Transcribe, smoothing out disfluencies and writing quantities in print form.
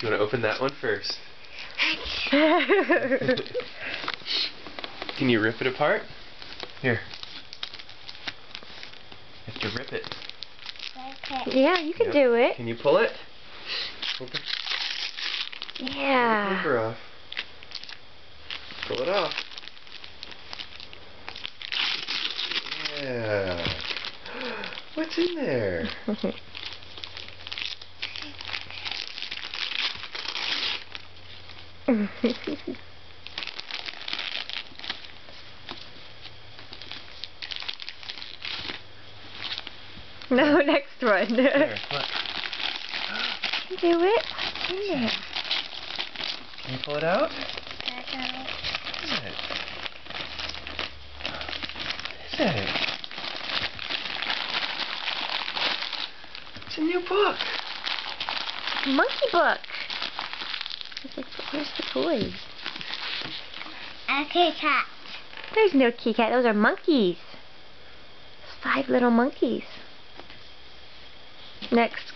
You want to open that one first? Can you rip it apart? Here. You have to rip it. Okay. Yeah, you can do it. Can you pull it? Open. Yeah. Pull the paper off. Pull it off. Yeah. What's in there? No, next one. Here, look. You can do it. What's in there? Can you pull it out? Okay. What is it? What is it? It's a new book. Monkey book. Where's the toys? A Kit Kat. There's no Kit Kat. Those are monkeys. 5 little monkeys. Next.